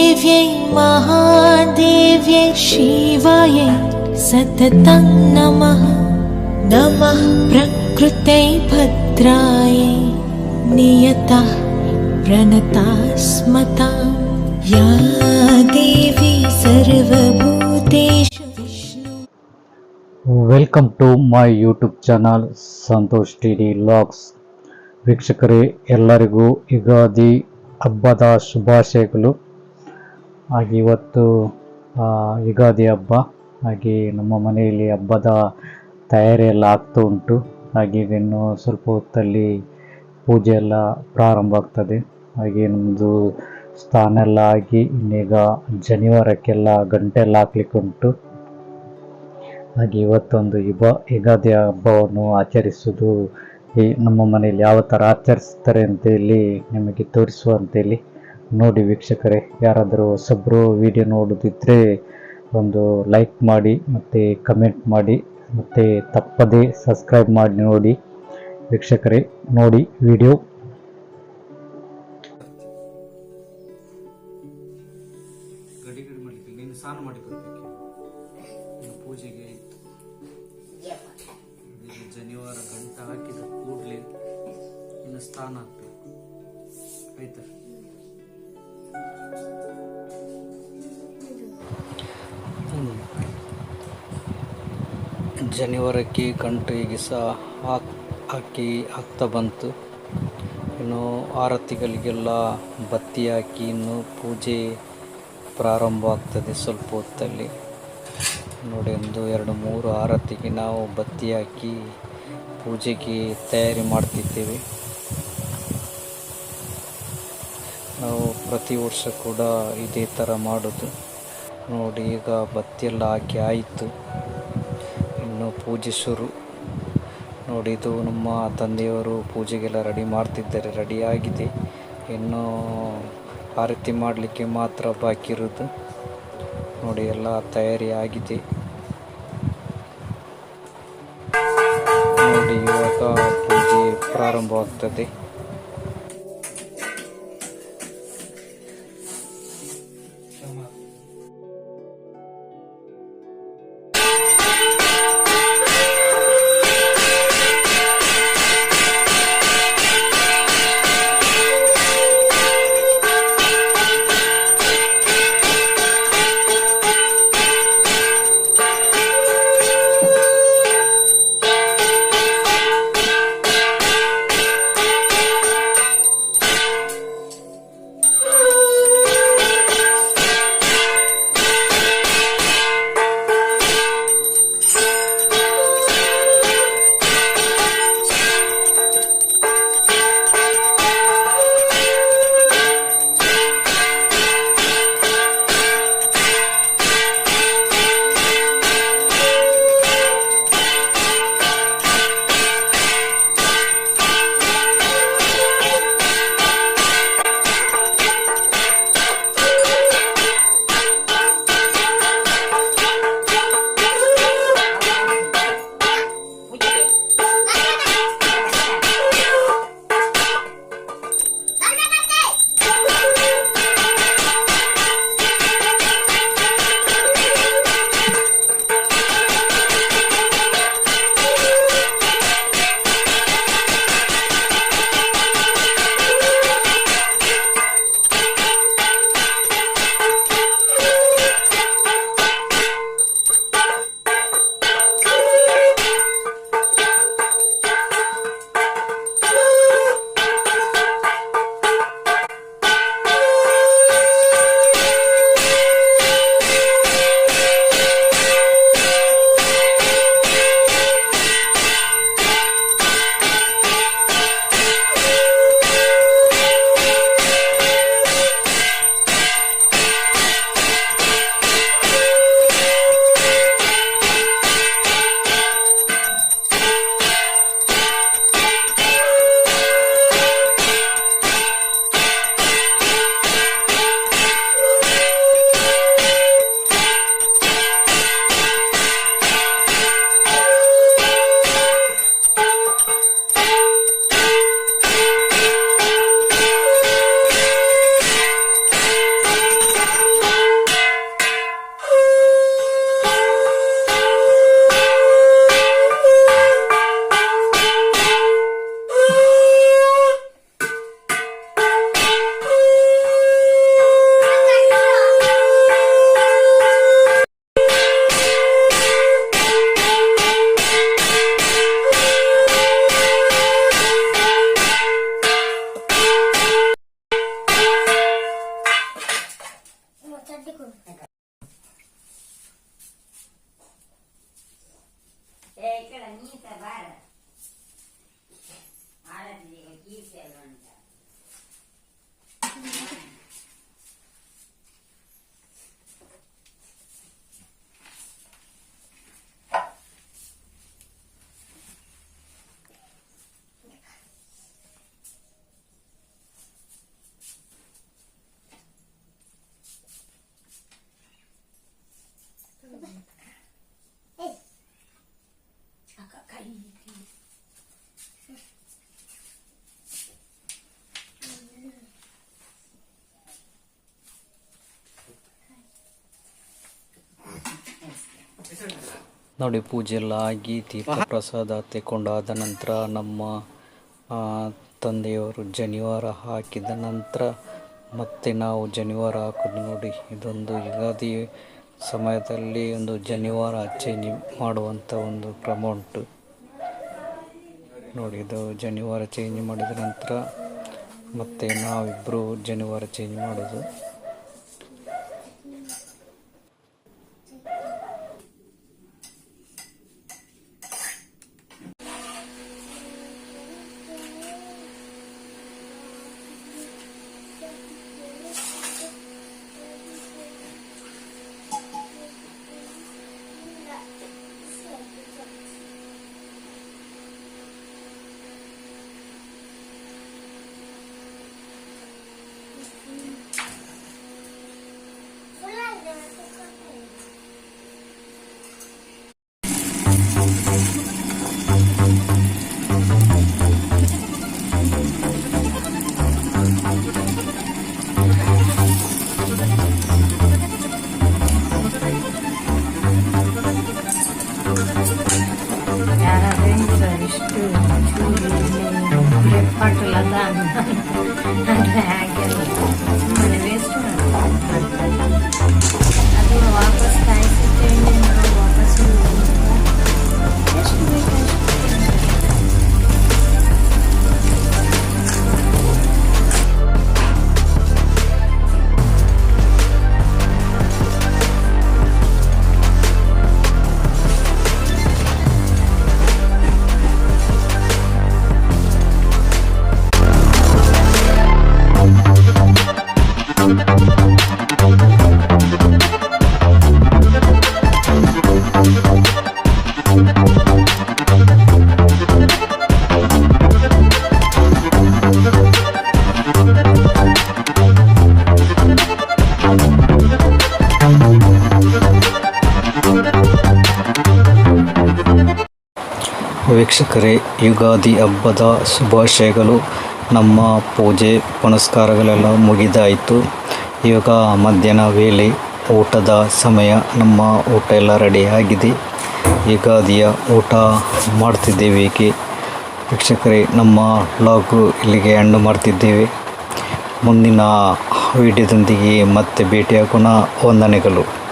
महादेव्यै महादेव्यै शिवायै सततं नमः। नमः प्रकृत्यै भद्रायै नियतः प्रणतास्मतां या देवी सर्वभूतेषु विष्णु। Welcome to my YouTube channel Santosh TD vlogs. ವೀಕ್ಷಕರೇ, ಎಲ್ಲರಿಗೂ ಯುಗಾದಿ ಹಬ್ಬದ ಶುಭಾಶಯಗಳು. ಹಾಗೆ ಇವತ್ತು ಯುಗಾದಿ ಹಬ್ಬ, ಹಾಗೆ ನಮ್ಮ ಮನೆಯಲ್ಲಿ ಹಬ್ಬದ ತಯಾರಿ ಎಲ್ಲ ಆಗ್ತಾ ಉಂಟು. ಹಾಗೆ ಇನ್ನು ಸ್ವಲ್ಪ ಹೊತ್ತಲ್ಲಿ ಪೂಜೆ ಎಲ್ಲ ಪ್ರಾರಂಭ ಆಗ್ತದೆ. ಹಾಗೆ ನಮ್ಮದು ಸ್ನಾನ ಎಲ್ಲ ಆಗಿ ಇನ್ನೀಗ ಜನಿವಾರಕ್ಕೆಲ್ಲ ಗಂಟೆ ಎಲ್ಲ ಹಾಕ್ಲಿಕ್ಕೆ ಉಂಟು. ಹಾಗೆ ಇವತ್ತೊಂದು ಯುಗಾದಿ ಹಬ್ಬವನ್ನು ಆಚರಿಸುವುದು ನಮ್ಮ ಮನೆಯಲ್ಲಿ ಯಾವ ಥರ ಆಚರಿಸ್ತಾರೆ ಅಂತೇಳಿ ನಿಮಗೆ ತೋರಿಸುವಂತೇಳಿ. ನೋಡಿ ವೀಕ್ಷಕರೇ, ಯಾರಾದರೂ ಹೊಸಬ್ರು ವಿಡಿಯೋ ನೋಡೋದಿದ್ದರೆ ಒಂದು ಲೈಕ್ ಮಾಡಿ ಮತ್ತು ಕಮೆಂಟ್ ಮಾಡಿ ಮತ್ತು ತಪ್ಪದೇ ಸಬ್ಸ್ಕ್ರೈಬ್ ಮಾಡಿ ನೋಡಿ ವೀಕ್ಷಕರೇ. ನೋಡಿ ವಿಡಿಯೋ. ಸ್ನಾನ ಮಾಡಿಕೊಳ್ಬೇಕು ಪೂಜೆಗೆ. ಜನಿವಾರ ಗಂಟ ಹಾಕಿದ ಕೂಡಲೇ ಇನ್ನು ಸ್ನಾನ ಹಾಕ್ಬೇಕು, ಆಯ್ತಾ? ಜನಿವಾರಕ್ಕೆ ಗಂಟೆಗೆ ಸಹ ಹಾಕ್ತಾ ಬಂತು. ಇನ್ನು ಆರತಿಗಳಿಗೆಲ್ಲ ಬತ್ತಿ ಹಾಕಿ ಇನ್ನು ಪೂಜೆ ಪ್ರಾರಂಭ ಆಗ್ತದೆ ಸ್ವಲ್ಪ ಹೊತ್ತಲ್ಲಿ. ನೋಡಿ, 1 2 3 ಆರತಿಗೆ ನಾವು ಬತ್ತಿ ಹಾಕಿ ಪೂಜೆಗೆ ತಯಾರಿ ಮಾಡ್ತಿದ್ದೇವೆ. ನಾವು ಪ್ರತಿ ವರ್ಷ ಕೂಡ ಇದೇ ಥರ ಮಾಡೋದು. ನೋಡಿ, ಈಗ ಬತ್ತಿಯೆಲ್ಲ ಹಾಕಿ ಆಯಿತು, ಇನ್ನು ಪೂಜೆ ಶುರು. ನೋಡಿ, ಇದು ನಮ್ಮ ತಂದೆಯವರು ಪೂಜೆಗೆಲ್ಲ ರೆಡಿ ಮಾಡ್ತಿದ್ದಾರೆ. ರೆಡಿಯಾಗಿದೆ, ಇನ್ನು ಆರತಿ ಮಾಡಲಿಕ್ಕೆ ಮಾತ್ರ ಬಾಕಿ ಇರೋದು. ನೋಡಿ, ಎಲ್ಲ ತಯಾರಿ ಆಗಿದೆ. ನೋಡಿ, ಇವಾಗ ಪೂಜೆ ಪ್ರಾರಂಭವಾಗ್ತದೆ. ನೋಡಿ ಪೂಜೆ ಎಲ್ಲ ಆಗಿ ತೀರ್ಥ ಪ್ರಸಾದ ತೆಕೊಂಡಾದ ನಂತರ ನಮ್ಮ ತಂದೆಯವರು ಜನಿವಾರ ಹಾಕಿದ ನಂತರ ಮತ್ತೆ ನಾವು ಜನಿವಾರ ಹಾಕೋದು. ನೋಡಿ ಇದೊಂದು ಯುಗಾದಿ ಸಮಯದಲ್ಲಿ ಒಂದು ಜನಿವಾರ ಚೇಂಜ್ ಮಾಡುವಂಥ ಒಂದು ಕ್ರಮ ಉಂಟು. ನೋಡಿ ಇದು ಜನಿವಾರ ಚೇಂಜ್ ಮಾಡಿದ ನಂತರ ಮತ್ತೆ ನಾವಿಬ್ಬರು ಜನಿವಾರ ಚೇಂಜ್ ಮಾಡೋದು. ವೀಕ್ಷಕರೇ, ಯುಗಾದಿ ಹಬ್ಬದ ಶುಭಾಶಯಗಳು. ನಮ್ಮ ಪೂಜೆ ಪುನಸ್ಕಾರಗಳೆಲ್ಲ ಮುಗಿದಾಯಿತು. ಇವಾಗ ಮಧ್ಯಾಹ್ನ ವೇಳೆ ಊಟದ ಸಮಯ. ನಮ್ಮ ಊಟ ಎಲ್ಲ ರೆಡಿಯಾಗಿದೆ. ಯುಗಾದಿಯ ಊಟ ಮಾಡ್ತಿದ್ದೇವೆ. ವೀಕ್ಷಕರೇ, ನಮ್ಮ ವ್ಲಾಗು ಇಲ್ಲಿಗೆ ಎಂಡ್ ಮಾಡ್ತಿದ್ದೇವೆ. ಮುಂದಿನ ವಿಡಿಯೋದೊಂದಿಗೆ ಮತ್ತೆ ಭೇಟಿಯಾಗೋಣ. ವಂದನೆಗಳು.